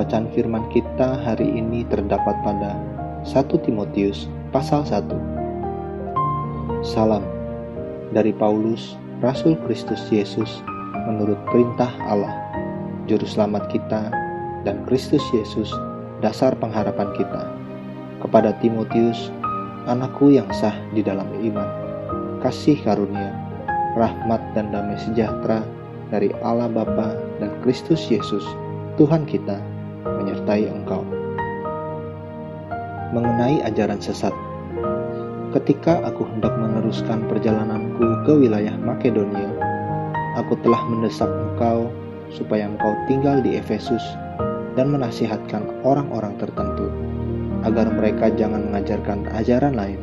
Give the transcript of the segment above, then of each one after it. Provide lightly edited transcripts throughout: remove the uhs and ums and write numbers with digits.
Bacaan firman kita hari ini terdapat pada 1 Timotius pasal 1. Salam dari Paulus, Rasul Kristus Yesus menurut perintah Allah, Juru Selamat kita, dan Kristus Yesus, dasar pengharapan kita. Kepada Timotius, anakku yang sah di dalam iman, kasih karunia, rahmat dan damai sejahtera dari Allah Bapa dan Kristus Yesus, Tuhan kita, menyertai engkau. Mengenai ajaran sesat, ketika aku hendak meneruskan perjalananku ke wilayah Makedonia, aku telah mendesak engkau supaya engkau tinggal di Efesus dan menasihatkan orang-orang tertentu agar mereka jangan mengajarkan ajaran lain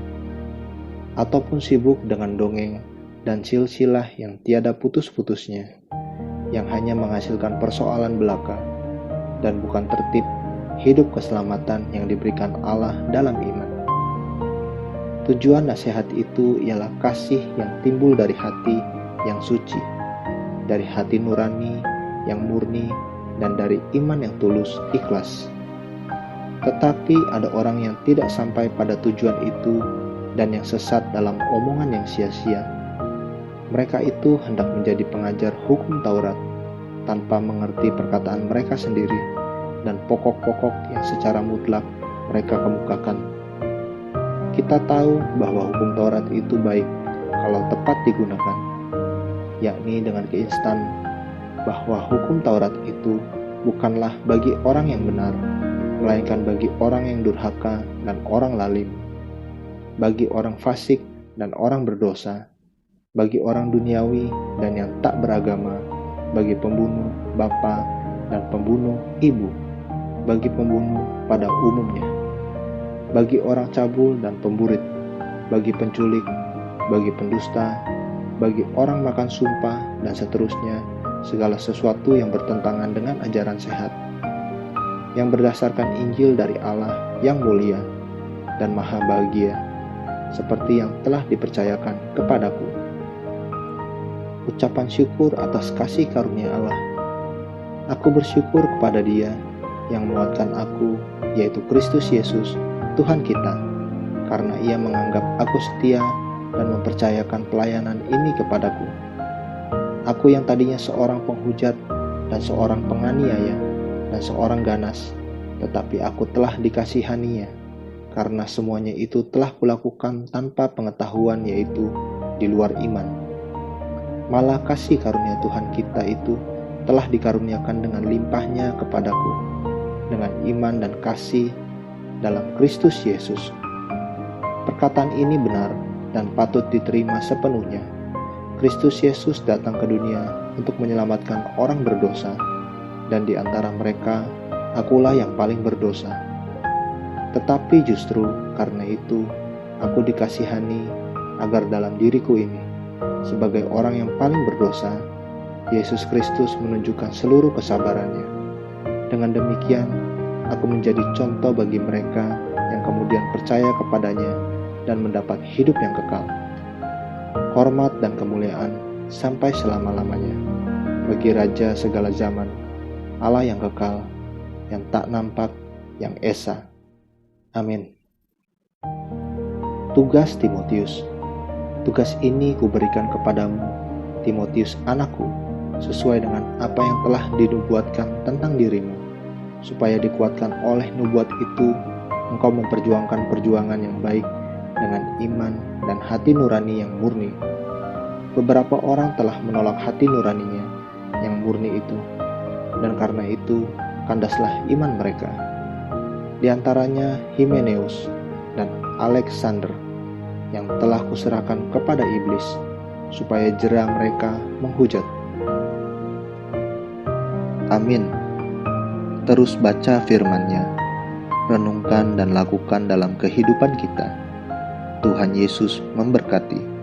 ataupun sibuk dengan dongeng dan silsilah yang tiada putus-putusnya, yang hanya menghasilkan persoalan belaka dan bukan tertib hidup keselamatan yang diberikan Allah dalam iman. Tujuan nasihat itu ialah kasih yang timbul dari hati yang suci, dari hati nurani yang murni, dan dari iman yang tulus ikhlas. Tetapi ada orang yang tidak sampai pada tujuan itu dan yang sesat dalam omongan yang sia-sia. Mereka itu hendak menjadi pengajar hukum Taurat tanpa mengerti perkataan mereka sendiri dan pokok-pokok yang secara mutlak mereka kemukakan. Kita tahu bahwa hukum Taurat itu baik kalau tepat digunakan, yakni dengan keinstan bahwa hukum Taurat itu bukanlah bagi orang yang benar, melainkan bagi orang yang durhaka dan orang lalim, bagi orang fasik dan orang berdosa, bagi orang duniawi dan yang tak beragama, bagi pembunuh bapa dan pembunuh ibu, bagi pembunuh pada umumnya, bagi orang cabul dan pemburit, bagi penculik, bagi pendusta, bagi orang makan sumpah, dan seterusnya, segala sesuatu yang bertentangan dengan ajaran sehat, yang berdasarkan Injil dari Allah yang mulia dan maha bahagia, seperti yang telah dipercayakan kepadaku. Ucapan syukur atas kasih karunia Allah. Aku bersyukur kepada Dia yang menguatkan aku, yaitu Kristus Yesus, Tuhan kita, karena Ia menganggap aku setia dan mempercayakan pelayanan ini kepadaku. Aku yang tadinya seorang penghujat dan seorang penganiaya dan seorang ganas, tetapi aku telah dikasihaninya, karena semuanya itu telah kulakukan tanpa pengetahuan, yaitu di luar iman. Malah kasih karunia Tuhan kita itu telah dikaruniakan dengan limpahnya kepadaku, dengan iman dan kasih dalam Kristus Yesus. Perkataan ini benar dan patut diterima sepenuhnya. Kristus Yesus datang ke dunia untuk menyelamatkan orang berdosa, dan di antara mereka, akulah yang paling berdosa. Tetapi justru karena itu, aku dikasihani agar dalam diriku ini, sebagai orang yang paling berdosa, Yesus Kristus menunjukkan seluruh kesabarannya. Dengan demikian, aku menjadi contoh bagi mereka yang kemudian percaya kepadanya dan mendapat hidup yang kekal. Hormat dan kemuliaan sampai selama-lamanya bagi Raja segala zaman, Allah yang kekal, yang tak nampak, yang esa. Amin. Tugas Timotius. Tugas ini kuberikan kepadamu, Timotius anakku, sesuai dengan apa yang telah dinubuatkan tentang dirimu, supaya dikuatkan oleh nubuat itu, engkau memperjuangkan perjuangan yang baik dengan iman dan hati nurani yang murni. Beberapa orang telah menolak hati nuraninya yang murni itu, dan karena itu kandaslah iman mereka. Di antaranya Himeneus dan Alexander, yang telah kuserahkan kepada iblis, supaya jera mereka menghujat. Amin. Terus baca firman-Nya, renungkan dan lakukan dalam kehidupan kita. Tuhan Yesus memberkati.